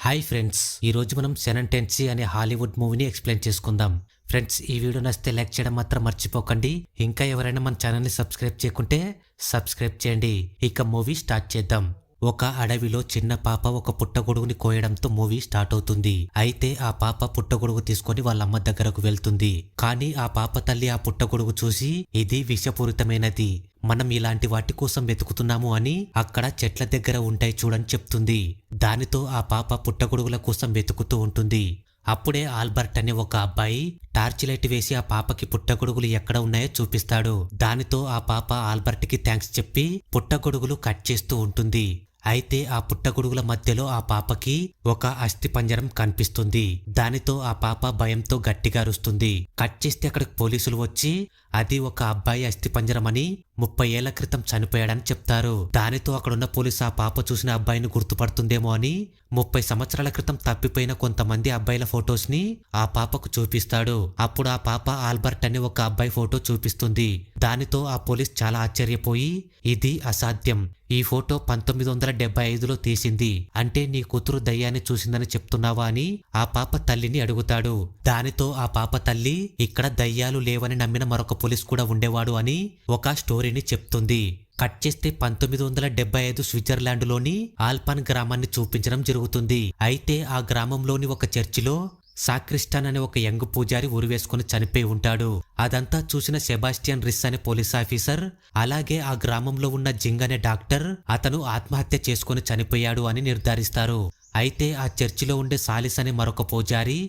Hi friends, ఈరోజు మనం సెనెంటెన్సీ అనే హాలీవుడ్ మూవీని ఎక్స్ప్లెయిన్ చేసుకుందాం. ఫ్రెండ్స్, ఈ వీడియో నచ్చితే లైక్ చేయడం మాత్రం మర్చిపోకండి. ఇంకా ఎవరైనా మన ఛానల్ని సబ్స్క్రైబ్ చేయకుంటే సబ్స్క్రైబ్ చేయండి. ఇక మూవీ స్టార్ట్ చేద్దాం. ఒక అడవిలో చిన్న పాప ఒక పుట్టగొడుగుని కోయడంతో మూవీ స్టార్ట్ అవుతుంది. అయితే ఆ పాప పుట్టగొడుగు తీసుకొని వాళ్ళ అమ్మ దగ్గరకు వెళ్తుంది. కానీ ఆ పాప తల్లి ఆ పుట్టగొడుగు చూసి ఇది విషపూరితమైనది, మనం ఇలాంటి వాటి కోసం వెతుకుతున్నాము అని అక్కడ చెట్ల దగ్గర ఉంటాయి చూడని చెప్తుంది. దానితో ఆ పాప పుట్టగొడుగుల కోసం వెతుకుతూ ఉంటుంది. అప్పుడే ఆల్బర్ట్ అనే ఒక అబ్బాయి టార్చ్ లైట్ వేసి ఆ పాపకి పుట్టగొడుగులు ఎక్కడ ఉన్నాయో చూపిస్తాడు. దానితో ఆ పాప ఆల్బర్ట్ కి థ్యాంక్స్ చెప్పి పుట్టగొడుగులు కట్ చేస్తూ ఉంటుంది. అయితే ఆ పుట్టగొడుగుల మధ్యలో ఆ పాపకి ఒక అస్థిపంజరం కనిపిస్తుంది. దానితో ఆ పాప భయంతో గట్టిగా అరుస్తుంది. కట్ చేస్తే అక్కడికి పోలీసులు వచ్చి అది ఒక అబ్బాయి అస్థిపంజరం అని 30 ఏళ్ల క్రితం చనిపోయాడని చెప్తారు. దానితో అక్కడున్న పోలీసు ఆ పాప చూసిన అబ్బాయిని గుర్తుపడుతుందేమో అని 30 సంవత్సరాల క్రితం తప్పిపోయిన కొంతమంది అబ్బాయిల ఫొటోస్ ని ఆ పాపకు చూపిస్తాడు. అప్పుడు ఆ పాప ఆల్బర్ట్ అనే ఒక అబ్బాయి ఫోటో చూపిస్తుంది. దానితో ఆ పోలీస్ చాలా ఆశ్చర్యపోయి ఇది అసాధ్యం, ఈ ఫోటో 1975లో తీసింది, అంటే నీ కూతురు దయ్యాన్ని చూసిందని చెప్తున్నావా అని ఆ పాప తల్లిని అడుగుతాడు. దానితో ఆ పాప తల్లి ఇక్కడ దయ్యాలు లేవని నమ్మిన మరొక పోలీస్ కూడా ఉండేవాడు అని ఒక స్టోరీని చెప్తుంది. కట్ చేస్తే 1975 స్విట్జర్లాండ్లోని ఆల్పాన్ గ్రామాన్ని చూపించడం జరుగుతుంది. అయితే ఆ గ్రామంలోని ఒక చర్చిలో సాక్రిస్టాన్ అనే ఒక యంగ్ పూజారి ఉరివేసుకుని చనిపోయి ఉంటాడు. అదంతా చూసిన సెబాస్టియన్ రిస్ అనే పోలీస్ ఆఫీసర్, అలాగే ఆ గ్రామంలో ఉన్న జింగ్ అనే డాక్టర్ అతను ఆత్మహత్య చేసుకుని చనిపోయాడు అని నిర్ధారిస్తారు. అయితే ఆ చర్చిలో ఉండే సాలిస్ అనే మరొక పూజారి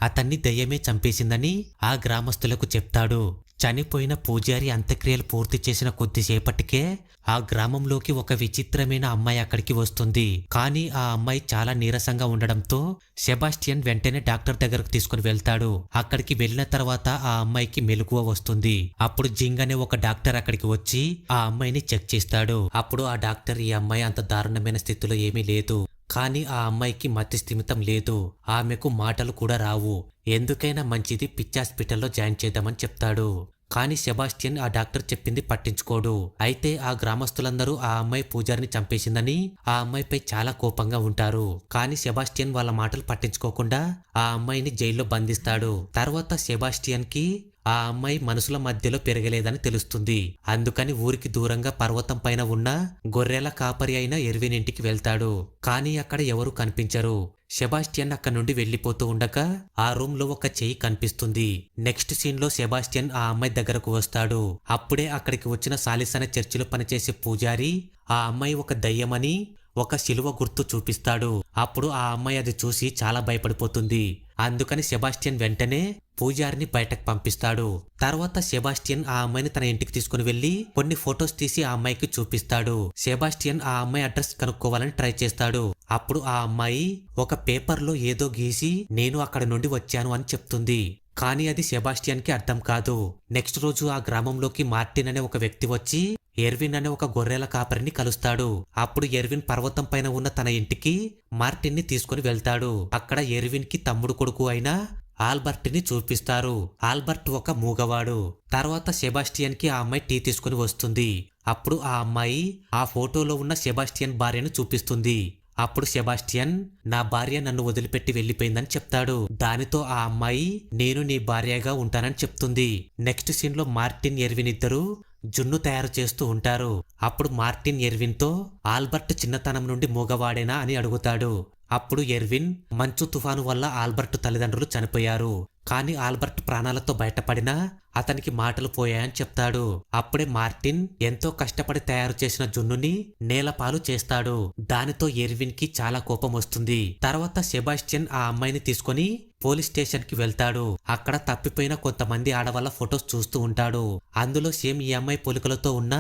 అతన్ని దయ్యమే చంపేసిందని ఆ గ్రామస్తులకు చెప్తాడు. చనిపోయిన పూజారి అంత్యక్రియలు పూర్తి చేసిన కొద్దిసేపటికే ఆ గ్రామంలోకి ఒక విచిత్రమైన అమ్మాయి అక్కడికి వస్తుంది. కానీ ఆ అమ్మాయి చాలా నీరసంగా ఉండడంతో సెబాస్టియన్ వెంటనే డాక్టర్ దగ్గరకు తీసుకుని వెళ్తాడు. అక్కడికి వెళ్ళిన తర్వాత ఆ అమ్మాయికి మెలకువ వస్తుంది. అప్పుడు జింగ్ అనే ఒక డాక్టర్ అక్కడికి వచ్చి ఆ అమ్మాయిని చెక్ చేస్తాడు. అప్పుడు ఆ డాక్టర్ ఈ అమ్మాయి అంత దారుణమైన స్థితిలో ఏమీ లేదు, కానీ ఆ అమ్మాయికి మతి స్థిమితం లేదు, ఆమెకు మాటలు కూడా రావు, ఎందుకైనా మంచిది పిచ్చి హాస్పిటల్లో జాయిన్ చేద్దామని చెప్తాడు. కానీ సెబాస్టియన్ ఆ డాక్టర్ చెప్పింది పట్టించుకోడు. అయితే ఆ గ్రామస్తులందరూ ఆ అమ్మాయి పూజారిని చంపేసిందని ఆ అమ్మాయిపై చాలా కోపంగా ఉంటారు. కానీ సెబాస్టియన్ వాళ్ళ మాటలు పట్టించుకోకుండా ఆ అమ్మాయిని జైల్లో బంధిస్తాడు. తర్వాత సెబాస్టియన్ కి ఆ అమ్మాయి మనుషుల మధ్యలో పెరగలేదని తెలుస్తుంది. అందుకని ఊరికి దూరంగా పర్వతం పైన ఉన్న గొర్రెల కాపరి అయిన ఎర్విన్ ఇంటికి వెళ్తాడు. కానీ అక్కడ ఎవరు కనిపించరు. సెబాస్టియన్ అక్కడ నుండి వెళ్లిపోతూ ఉండగా ఆ రూమ్ లో ఒక చెయ్యి కనిపిస్తుంది. నెక్స్ట్ సీన్ లో సెబాస్టియన్ ఆ అమ్మాయి దగ్గరకు వస్తాడు. అప్పుడే అక్కడికి వచ్చిన సాలిస్ అనే చర్చిలో పనిచేసే పూజారి ఆ అమ్మాయి ఒక దయ్యమని ఒక శిలువ గుర్తు చూపిస్తాడు. అప్పుడు ఆ అమ్మాయి అది చూసి చాలా భయపడిపోతుంది. అందుకని సెబాస్టియన్ వెంటనే పూజారిని బయటకు పంపిస్తాడు. తర్వాత సెబాస్టియన్ ఆ అమ్మాయిని తన ఇంటికి తీసుకుని వెళ్లి కొన్ని ఫొటోస్ తీసి ఆ అమ్మాయికి చూపిస్తాడు. సెబాస్టియన్ ఆ అమ్మాయి అడ్రస్ కనుక్కోవాలని ట్రై చేస్తాడు. అప్పుడు ఆ అమ్మాయి ఒక పేపర్లో ఏదో గీసి నేను అక్కడ నుండి వచ్చాను అని చెప్తుంది. కానీ అది సెబాస్టియన్ కి అర్థం కాదు. నెక్స్ట్ రోజు ఆ గ్రామంలోకి మార్టిన్ అనే ఒక వ్యక్తి వచ్చి ఎర్విన్ అనే ఒక గొర్రెల కాపరిని కలుస్తాడు. అప్పుడు ఎర్విన్ పర్వతం పైన ఉన్న తన ఇంటికి మార్టిన్ ని తీసుకుని వెళ్తాడు. అక్కడ ఎర్విన్ కి తమ్ముడు కొడుకు అయిన ఆల్బర్ట్ ని చూపిస్తారు. ఆల్బర్ట్ ఒక మూగవాడు. తర్వాత సెబాస్టియన్ కి ఆ అమ్మాయి టీ తీసుకుని వస్తుంది. అప్పుడు ఆ అమ్మాయి ఆ ఫోటోలో ఉన్న సెబాస్టియన్ భార్యను చూపిస్తుంది. అప్పుడు సెబాస్టియన్ నా భార్య నన్ను వదిలిపెట్టి వెళ్లిపోయిందని చెప్తాడు. దానితో ఆ అమ్మాయి నేను నీ భార్యగా ఉంటానని చెప్తుంది. నెక్స్ట్ సీన్ లో మార్టిన్ ఎర్విన్ ఇద్దరు జున్ను తయారు చేస్తూ ఉంటారు. అప్పుడు మార్టిన్ ఎర్విన్ తో ఆల్బర్ట్ చిన్నతనం నుండి మూగవాడేనా అని అడుగుతాడు. అప్పుడు ఎర్విన్ మంచు తుఫాను వల్ల ఆల్బర్ట్ తల్లిదండ్రులు చనిపోయారు, కానీ ఆల్బర్ట్ ప్రాణాలతో బయటపడినా అతనికి మాటలు పోయాయని చెప్తాడు. అప్పుడే మార్టిన్ ఎంతో కష్టపడి తయారు చేసిన జున్నుని నేలపాలు చేస్తాడు. దానితో ఎర్విన్ కి చాలా కోపం వస్తుంది. తర్వాత సెబాస్టియన్ ఆ అమ్మాయిని తీసుకుని పోలీస్ స్టేషన్ కి వెళ్తాడు. అక్కడ తప్పిపోయిన కొంతమంది ఆడవాళ్ళ ఫొటోస్ చూస్తూ ఉంటాడు. అందులో సేమ్ ఈ అమ్మాయి పోలికలతో ఉన్న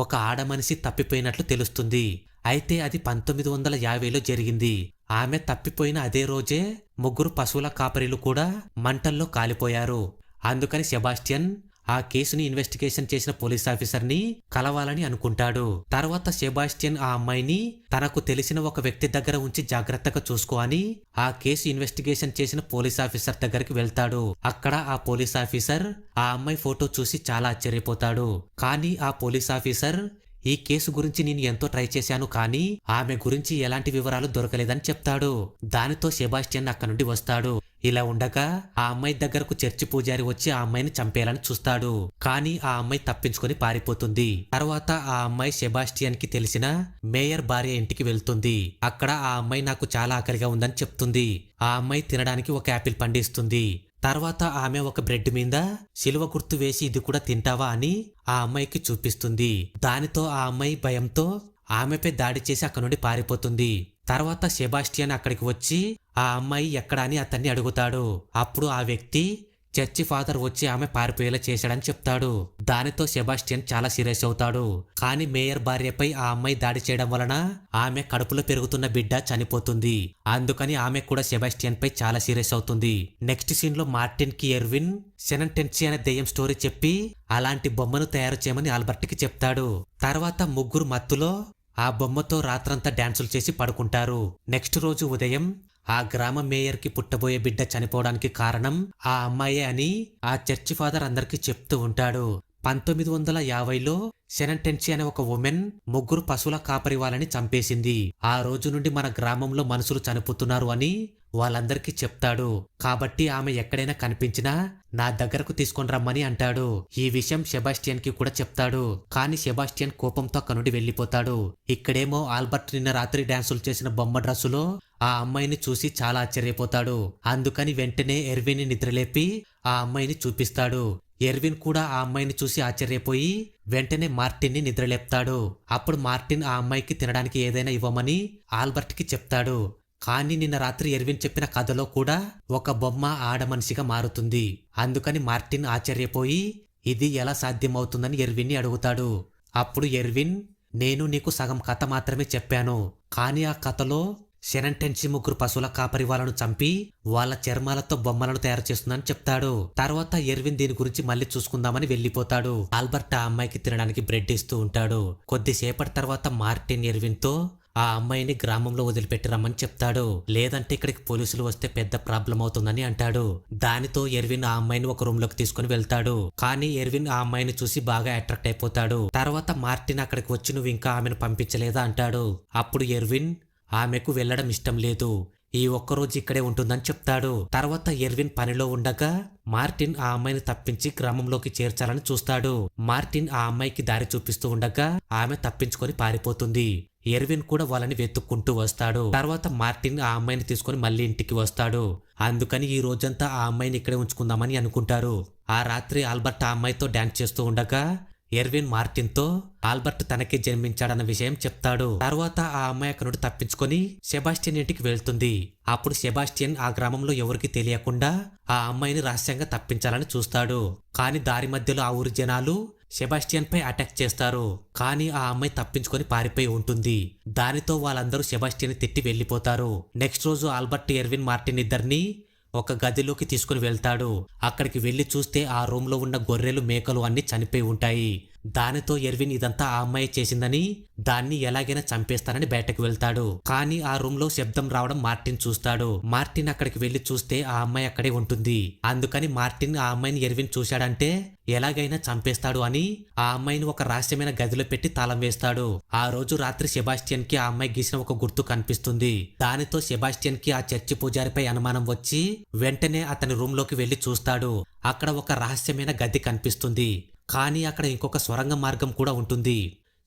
ఒక ఆడమనిషి తప్పిపోయినట్లు తెలుస్తుంది. అయితే అది 1950లో జరిగింది. ఆమె తప్పిపోయిన అదే రోజే 3 పశువుల కాపరీలు కూడా మంటల్లో కాలిపోయారు. అందుకని సెబాస్టియన్ ఆ కేసుని ఇన్వెస్టిగేషన్ చేసిన పోలీస్ ఆఫీసర్ ని కలవాలని అనుకుంటాడు. తర్వాత సెబాస్టియన్ ఆ అమ్మాయిని తనకు తెలిసిన ఒక వ్యక్తి దగ్గర ఉంచి జాగ్రత్తగా చూసుకో అని ఆ కేసు ఇన్వెస్టిగేషన్ చేసిన పోలీస్ ఆఫీసర్ దగ్గరికి వెళ్తాడు. అక్కడ ఆ పోలీస్ ఆఫీసర్ ఆ అమ్మాయి ఫోటో చూసి చాలా ఆశ్చర్యపోతాడు. కానీ ఆ పోలీస్ ఆఫీసర్ ఈ కేసు గురించి నేను ఎంతో ట్రై చేశాను కానీ ఆమె గురించి ఎలాంటి వివరాలు దొరకలేదని చెప్తాడు. దానితో సెబాస్టియన్ అక్కడి నుండి వస్తాడు. ఇలా ఉండగా ఆ అమ్మాయి దగ్గరకు చర్చి పూజారి వచ్చి ఆ అమ్మాయిని చంపేయాలని చూస్తాడు. కానీ ఆ అమ్మాయి తప్పించుకొని పారిపోతుంది. తర్వాత ఆ అమ్మాయి సెబాస్టియన్ కి తెలిసిన మేయర్ భార్య ఇంటికి వెళ్తుంది. అక్కడ ఆ అమ్మాయి నాకు చాలా ఆకలిగా ఉందని చెప్తుంది. ఆ అమ్మాయి తినడానికి ఒక యాపిల్ పండిస్తుంది. తర్వాత ఆమె ఒక బ్రెడ్ మీద శిలువ గుర్తు వేసి ఇది కూడా తింటావా అని ఆ అమ్మాయికి చూపిస్తుంది. దానితో ఆ అమ్మాయి భయంతో ఆమెపై దాడి చేసి అక్కడి నుండి పారిపోతుంది. తర్వాత సెబాస్టియన్ అక్కడికి వచ్చి ఆ అమ్మాయి ఎక్కడ అని అతన్ని అడుగుతాడు. అప్పుడు ఆ వ్యక్తి చర్చి ఫాదర్ వచ్చి ఆమె పారిపోయేలా చేశాడని చెప్తాడు. దానితో సెబాస్టియన్ చాలా సీరియస్ అవుతాడు. కానీ మేయర్ భార్యపై ఆ అమ్మాయి దాడి చేయడం వలన ఆమె కడుపులో పెరుగుతున్న బిడ్డ చనిపోతుంది. అందుకని ఆమె కూడా సెబాస్టియన్ పై చాలా సీరియస్ అవుతుంది. నెక్స్ట్ సీన్ లో మార్టిన్ కి ఎర్విన్ సెనెంటెన్సీ అనే దెయ్యం స్టోరీ చెప్పి అలాంటి బొమ్మను తయారు చేయమని ఆల్బర్ట్ కి చెప్తాడు. తర్వాత ముగ్గురు మత్తులో ఆ బొమ్మతో రాత్రంతా డాన్సులు చేసి పడుకుంటారు. నెక్స్ట్ రోజు ఉదయం ఆ గ్రామ మేయర్ కి పుట్టబోయే బిడ్డ చనిపోవడానికి కారణం ఆ అమ్మాయే అని ఆ చర్చి ఫాదర్ అందరికీ చెప్తూ ఉంటాడు. 1950లో సెనెంటెన్సీ అనే ఒక ఉమెన్ ముగ్గురు పశువుల కాపరి వాళ్ళని చంపేసింది. ఆ రోజు నుండి మన గ్రామంలో మనుషులు చనిపోతున్నారు అని వాళ్ళందరికీ చెప్తాడు. కాబట్టి ఆమె ఎక్కడైనా కనిపించినా నా దగ్గరకు తీసుకొని రమ్మని అంటాడు. ఈ విషయం సెబాస్టియన్ కి కూడా చెప్తాడు. కానీ సెబాస్టియన్ కోపంతో అక్కడి నుండి వెళ్లిపోతాడు. ఇక్కడేమో ఆల్బర్ట్ నిన్న రాత్రి డాన్సులు చేసిన బొమ్మ డ్రెస్సులో ఆ అమ్మాయిని చూసి చాలా ఆశ్చర్యపోతాడు. అందుకని వెంటనే ఎర్విన్ ని నిద్రలేపి ఆ అమ్మాయిని చూపిస్తాడు. ఎర్విన్ కూడా ఆ అమ్మాయిని చూసి ఆశ్చర్యపోయి వెంటనే మార్టిన్ ని నిద్రలేపుతాడు. అప్పుడు మార్టిన్ ఆ అమ్మాయికి తినడానికి ఏదైనా ఇవ్వమని ఆల్బర్ట్ కి చెప్తాడు. కానీ నిన్న రాత్రి ఎర్విన్ చెప్పిన కథలో కూడా ఒక బొమ్మ ఆడమనిషిగా మారుతుంది. అందుకని మార్టిన్ ఆశ్చర్యపోయి ఇది ఎలా సాధ్యమవుతుందని ఎర్విన్ ని అడుగుతాడు. అప్పుడు ఎర్విన్ నేను నీకు సగం కథ మాత్రమే చెప్పాను. కానీ ఆ కథలో సెనెంటెన్సీ ముగ్గురు పశువుల కాపరి వాళ్ళను చంపి వాళ్ళ చర్మాలతో బొమ్మలను తయారు చేస్తుందని చెప్తాడు. తర్వాత ఎర్విన్ దీని గురించి మళ్ళీ చూసుకుందామని వెళ్లిపోతాడు. ఆల్బర్ట్ ఆ అమ్మాయికి తినడానికి బ్రెడ్ ఇస్తూ ఉంటాడు. కొద్దిసేపటి తర్వాత మార్టిన్ ఎర్విన్ తో ఆ అమ్మాయిని గ్రామంలో వదిలిపెట్టి రమ్మని చెప్తాడు. లేదంటే ఇక్కడికి పోలీసులు వస్తే పెద్ద ప్రాబ్లం అవుతుందని అంటాడు. దానితో ఎర్విన్ ఆ అమ్మాయిని ఒక రూమ్ లోకి తీసుకుని వెళ్తాడు. కానీ ఎర్విన్ ఆ అమ్మాయిని చూసి బాగా అట్రాక్ట్ అయిపోతాడు. తర్వాత మార్టిన్ అక్కడికి వచ్చి నువ్వు ఇంకా ఆమెను పంపించలేదా అంటాడు. అప్పుడు ఎర్విన్ ఆమెకు వెళ్లడం ఇష్టం లేదు, ఈ ఒక్కరోజు ఇక్కడే ఉంటుందని చెప్తాడు. తర్వాత ఎర్విన్ పనిలో ఉండగా మార్టిన్ ఆ అమ్మాయిని తప్పించి గ్రామంలోకి చేర్చాలని చూస్తాడు. మార్టిన్ ఆ అమ్మాయికి దారి చూపిస్తూ ఉండగా ఆమె తప్పించుకొని పారిపోతుంది. ఎర్విన్ కూడా వాళ్ళని వెతుక్కుంటూ వస్తాడు. తర్వాత మార్టిన్ ఆ అమ్మాయిని తీసుకుని మళ్ళీ ఇంటికి వస్తాడు. అందుకని ఈ రోజంతా ఆ అమ్మాయిని ఇక్కడే ఉంచుకుందామని అనుకుంటారు. ఆ రాత్రి ఆల్బర్ట్ ఆ అమ్మాయితో డాన్స్ చేస్తూ ఉండగా ఎర్విన్ మార్టిన్ తో ఆల్బర్ట్ తనకే జన్మించాడన్న విషయం చెప్తాడు. తర్వాత ఆ అమ్మాయి అక్కడ నుండి తప్పించుకొని సెబాస్టియన్ ఇంటికి వెళ్తుంది. అప్పుడు సెబాస్టియన్ ఆ గ్రామంలో ఎవరికి తెలియకుండా ఆ అమ్మాయిని రహస్యంగా తప్పించాలని చూస్తాడు. కానీ దారి మధ్యలో ఆ ఊరి జనాలు సెబాస్టియన్ పై అటాక్ చేస్తారు. కానీ ఆ అమ్మాయి తప్పించుకొని పారిపోయి ఉంటుంది. దానితో వాళ్ళందరూ సెబాస్టియన్ తిట్టి వెళ్లిపోతారు. నెక్స్ట్ రోజు ఆల్బర్ట్ ఎర్విన్ మార్టిన్ ఇద్దరిని ఒక గదిలోకి తీసుకుని వెళ్తాడు. అక్కడికి వెళ్లి చూస్తే ఆ రూమ్ లో ఉన్న గొర్రెలు మేకలు అన్ని చనిపోయి ఉంటాయి. దానితో ఎర్విన్ ఇదంతా ఆ అమ్మాయి చేసిందని దాన్ని ఎలాగైనా చంపేస్తానని బయటకు వెళ్తాడు. కానీ ఆ రూమ్ లో శబ్దం రావడం మార్టిన్ చూస్తాడు. మార్టిన్ అక్కడికి వెళ్లి చూస్తే ఆ అమ్మాయి అక్కడే ఉంటుంది. అందుకని మార్టిన్ ఆ అమ్మాయిని ఎర్విన్ చూశాడంటే ఎలాగైనా చంపేస్తాడు అని ఆ అమ్మాయిని ఒక రహస్యమైన గదిలో పెట్టి తాళం వేస్తాడు. ఆ రోజు రాత్రి సెబాస్టియన్ కి ఆ అమ్మాయి గీసిన ఒక గుర్తు కనిపిస్తుంది. దానితో సెబాస్టియన్ కి ఆ చర్చి పూజారిపై అనుమానం వచ్చి వెంటనే అతని రూమ్ లోకి వెళ్లి చూస్తాడు. అక్కడ ఒక రహస్యమైన గది కనిపిస్తుంది. కానీ అక్కడ ఇంకొక సొరంగ మార్గం కూడా ఉంటుంది.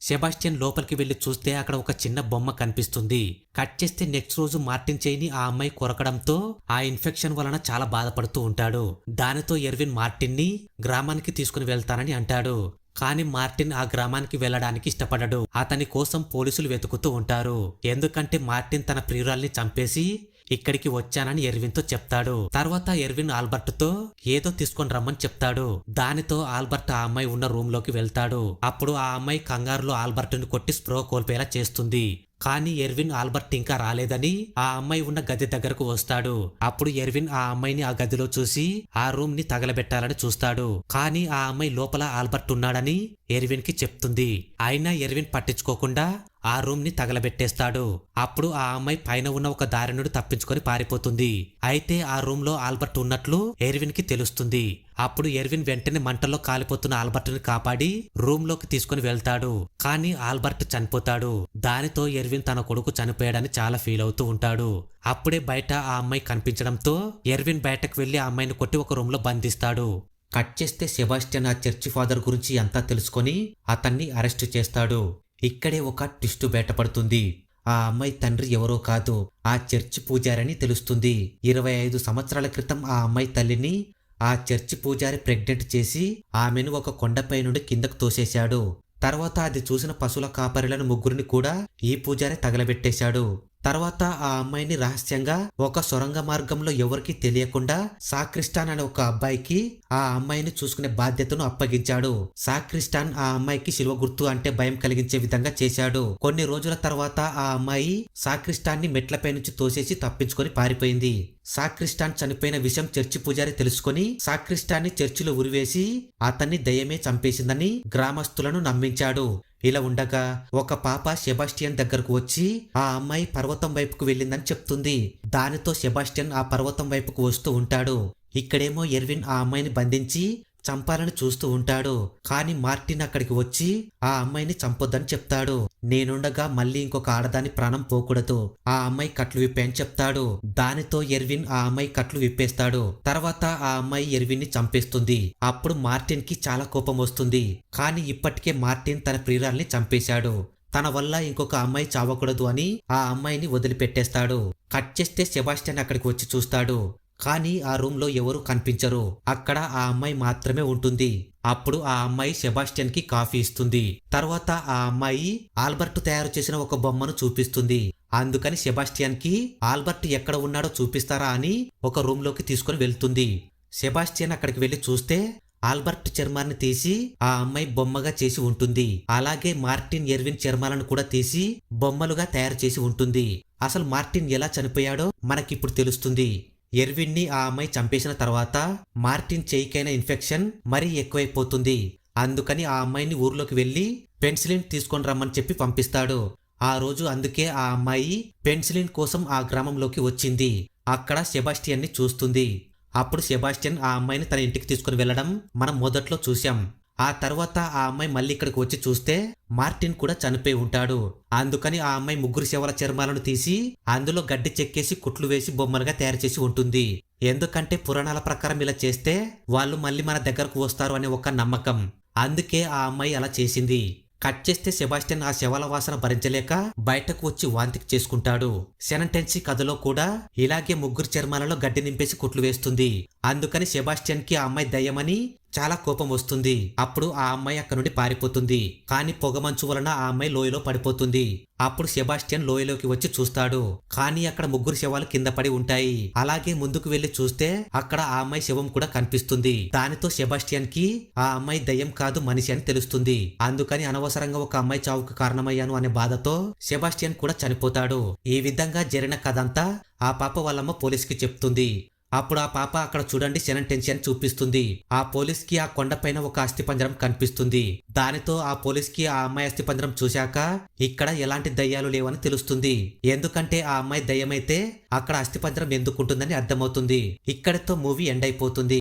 సెబాస్టియన్ లోపలికి వెళ్లి చూస్తే అక్కడ ఒక చిన్న బొమ్మ కనిపిస్తుంది. కట్ చేస్తే నెక్స్ట్ రోజు మార్టిన్ చేయిని ఆ అమ్మాయి కొరకడంతో ఆ ఇన్ఫెక్షన్ వలన చాలా బాధపడుతూ ఉంటాడు. దానితో ఎర్విన్ మార్టిన్ ని గ్రామానికి తీసుకుని వెళ్తానని అంటాడు. కానీ మార్టిన్ ఆ గ్రామానికి వెళ్లడానికి ఇష్టపడడు. అతని కోసం పోలీసులు వెతుకుతూ ఉంటారు. ఎందుకంటే మార్టిన్ తన ప్రియురాల్ని చంపేసి ఇక్కడికి వచ్చానని ఎర్విన్ తో చెప్తాడు. తర్వాత ఎర్విన్ ఆల్బర్ట్ తో ఏదో తీసుకొని రమ్మని చెప్తాడు. దానితో ఆల్బర్ట్ ఆ అమ్మాయి ఉన్న రూమ్ లోకి వెళ్తాడు. అప్పుడు ఆ అమ్మాయి కంగారులో ఆల్బర్ట్ ని కొట్టి స్ప్రో కోల్పోయేలా చేస్తుంది. కానీ ఎర్విన్ ఆల్బర్ట్ ఇంకా రాలేదని ఆ అమ్మాయి ఉన్న గది దగ్గరకు వస్తాడు. అప్పుడు ఎర్విన్ ఆ అమ్మాయిని ఆ గదిలో చూసి ఆ రూమ్ ని తగలబెట్టాలని చూస్తాడు. కానీ ఆ అమ్మాయి లోపల ఆల్బర్ట్ ఉన్నాడని ఎర్విన్ కి చెప్తుంది. అయినా ఎర్విన్ పట్టించుకోకుండా ఆ రూమ్ ని తగలబెట్టేస్తాడు. అప్పుడు ఆ అమ్మాయి పైన ఉన్న ఒక దారి నుండి తప్పించుకొని పారిపోతుంది. అయితే ఆ రూమ్ లో ఆల్బర్ట్ ఉన్నట్లు ఎర్విన్ కి తెలుస్తుంది. అప్పుడు ఎర్విన్ వెంటనే మంటల్లో కాలిపోతున్న ఆల్బర్ట్ ని కాపాడి రూమ్ లోకి తీసుకుని వెళ్తాడు. కానీ ఆల్బర్ట్ చనిపోతాడు. దానితో ఎర్విన్ తన కొడుకు చనిపోయాడని చాలా ఫీల్ అవుతూ ఉంటాడు. అప్పుడే బయట ఆ అమ్మాయి కనిపించడంతో ఎర్విన్ బయటకు వెళ్లి ఆ అమ్మాయిని కొట్టి ఒక రూమ్ లో బంధిస్తాడు. కట్ చేస్తే సెబాస్టియన్ ఆ చర్చి ఫాదర్ గురించి అంతా తెలుసుకొని అతన్ని అరెస్టు చేస్తాడు. ఇక్కడే ఒక ట్విస్ట్ బయటపడుతుంది. ఆ అమ్మాయి తండ్రి ఎవరో కాదు, ఆ చర్చి పూజారని తెలుస్తుంది. 25 సంవత్సరాల క్రితం ఆ అమ్మాయి తల్లిని ఆ చర్చి పూజారి ప్రెగ్నెంట్ చేసి ఆమెను ఒక కొండపై నుండి కిందకు తోసేశాడు. తర్వాత అది చూసిన పశువుల కాపరులను ముగ్గురిని కూడా ఈ పూజారి తగలబెట్టేశాడు. తర్వాత ఆ అమ్మాయిని రహస్యంగా ఒక సొరంగ మార్గంలో ఎవరికీ తెలియకుండా సాక్రిస్టాన్ అనే ఒక అబ్బాయికి ఆ అమ్మాయిని చూసుకునే బాధ్యతను అప్పగించాడు. సాక్రిస్టాన్ ఆ అమ్మాయికి శిలువ గుర్తు అంటే భయం కలిగించే విధంగా చేశాడు. కొన్ని రోజుల తర్వాత ఆ అమ్మాయి సాక్రిస్టాన్ ని మెట్లపై నుంచి తోసేసి తప్పించుకొని పారిపోయింది. సాక్రిస్టాన్ చనిపోయిన విషయం చర్చి పూజారి తెలుసుకుని సాక్రిస్టాన్ ని చర్చిలో ఉరివేసి అతన్ని దయ్యమే చంపేసిందని గ్రామస్తులను నమ్మించాడు. ఇలా ఉండగా ఒక పాప సెబాస్టియన్ దగ్గరకు వచ్చి ఆ అమ్మాయి పర్వతం వైపుకు వెళ్ళిందని చెప్తుంది. దానితో సెబాస్టియన్ ఆ పర్వతం వైపుకు వస్తూ ఉంటాడు. ఇక్కడేమో ఎర్విన్ ఆ అమ్మాయిని బంధించి చంపాలని చూస్తూ ఉంటాడు. కానీ మార్టిన్ అక్కడికి వచ్చి ఆ అమ్మాయిని చంపొద్దని చెప్తాడు. నేనుండగా మళ్ళీ ఇంకొక ఆడదాని ప్రాణం పోకూడదు, ఆ అమ్మాయి కట్లు విప్పని చెప్తాడు. దానితో ఎర్విన్ ఆ అమ్మాయి కట్లు విప్పేస్తాడు. తర్వాత ఆ అమ్మాయి ఎర్విన్ ని చంపేస్తుంది. అప్పుడు మార్టిన్ కి చాలా కోపం వస్తుంది. కానీ ఇప్పటికే మార్టిన్ తన ప్రియురాల్ని చంపేశాడు. తన వల్ల ఇంకొక అమ్మాయి చావకూడదు అని ఆ అమ్మాయిని వదిలిపెట్టేస్తాడు. కట్ చేస్తే సెబాస్టియన్ అక్కడికి వచ్చి చూస్తాడు. కానీ ఆ రూమ్ లో ఎవరూ కనిపించరు. అక్కడ ఆ అమ్మాయి మాత్రమే ఉంటుంది. అప్పుడు ఆ అమ్మాయి సెబాస్టియన్ కి కాఫీ ఇస్తుంది. తర్వాత ఆ అమ్మాయి ఆల్బర్ట్ తయారు చేసిన ఒక బొమ్మను చూపిస్తుంది. అందుకని సెబాస్టియన్ కి ఆల్బర్ట్ ఎక్కడ ఉన్నాడో చూపిస్తారా అని ఒక రూమ్ లోకి తీసుకుని వెళ్తుంది. సెబాస్టియన్ అక్కడికి వెళ్లి చూస్తే ఆల్బర్ట్ చర్మాన్ని తీసి ఆ అమ్మాయి బొమ్మగా చేసి ఉంటుంది. అలాగే మార్టిన్ ఎర్విన్ చర్మాలను కూడా తీసి బొమ్మలుగా తయారు చేసి ఉంటుంది. అసలు మార్టిన్ ఎలా చనిపోయాడో మనకిప్పుడు తెలుస్తుంది. ఎర్విన్ ని ఆ అమ్మాయి చంపేసిన తర్వాత మార్టిన్ చేయికైన ఇన్ఫెక్షన్ మరీ ఎక్కువైపోతుంది. అందుకని ఆ అమ్మాయిని ఊర్లోకి వెళ్లి పెన్సిలిన్ తీసుకొని రమ్మని చెప్పి పంపిస్తాడు. ఆ రోజు అందుకే ఆ అమ్మాయి పెన్సిలిన్ కోసం ఆ గ్రామంలోకి వచ్చింది. అక్కడ సెబాస్టియన్ ని చూస్తుంది. అప్పుడు సెబాస్టియన్ ఆ అమ్మాయిని తన ఇంటికి తీసుకుని వెళ్లడం మనం మొదట్లో చూశాం. ఆ తర్వాత ఆ అమ్మాయి మళ్ళీ ఇక్కడికి వచ్చి చూస్తే మార్టిన్ కూడా చనిపోయి ఉంటాడు. అందుకని ఆ అమ్మాయి ముగ్గురు శవాల చర్మాలను తీసి అందులో గడ్డి చెక్కేసి కుట్లు వేసి బొమ్మలుగా తయారు చేసి ఉంటుంది. ఎందుకంటే పురాణాల ప్రకారం ఇలా చేస్తే వాళ్ళు మళ్ళీ మన దగ్గరకు వస్తారు అనే ఒక నమ్మకం. అందుకే ఆ అమ్మాయి అలా చేసింది. కట్ చేస్తే సెబాస్టియన్ ఆ శవాల వాసన భరించలేక బయటకు వచ్చి వాంతికి చేసుకుంటాడు. సెనంటెన్సీ కథలో కూడా ఇలాగే ముగ్గురు చర్మాలలో గడ్డి నింపేసి కుట్లు వేస్తుంది. అందుకని సెబాస్టియన్ కి ఆ అమ్మాయి దయ్యమని చాలా కోపం వస్తుంది. అప్పుడు ఆ అమ్మాయి అక్కడ నుండి పారిపోతుంది. కానీ పొగమంచు వలన ఆ అమ్మాయి లోయలో పడిపోతుంది. అప్పుడు సెబాస్టియన్ లోయలోకి వచ్చి చూస్తాడు. కానీ అక్కడ ముగ్గురు శవాలు కింద పడి ఉంటాయి. అలాగే ముందుకు వెళ్లి చూస్తే అక్కడ ఆ అమ్మాయి శవం కూడా కనిపిస్తుంది. దానితో సెబాస్టియన్ కి ఆ అమ్మాయి దయ్యం కాదు మనిషి అని తెలుస్తుంది. అందుకని అనవసరంగా ఒక అమ్మాయి చావుకు కారణమయ్యాను అనే బాధతో సెబాస్టియన్ కూడా చనిపోతాడు. ఈ విధంగా జరిగిన కథంతా ఆ పాప వాళ్ళమ్మ పోలీసుకి చెప్తుంది. అప్పుడు ఆ పాప అక్కడ చూడండి సెనంటెన్సీ చూపిస్తుంది. ఆ పోలీస్ కి ఆ కొండపైన ఒక అస్థిపంజరం కనిపిస్తుంది. దానితో ఆ పోలీస్ కి ఆ అమ్మాయి అస్థిపంజరం చూశాక ఇక్కడ ఎలాంటి దయ్యాలు లేవని తెలుస్తుంది. ఎందుకంటే ఆ అమ్మాయి దయ్యమైతే అక్కడ అస్థిపంజరం ఎందుకుంటుందని అర్థమవుతుంది. ఇక్కడితో మూవీ ఎండ్ అయిపోతుంది.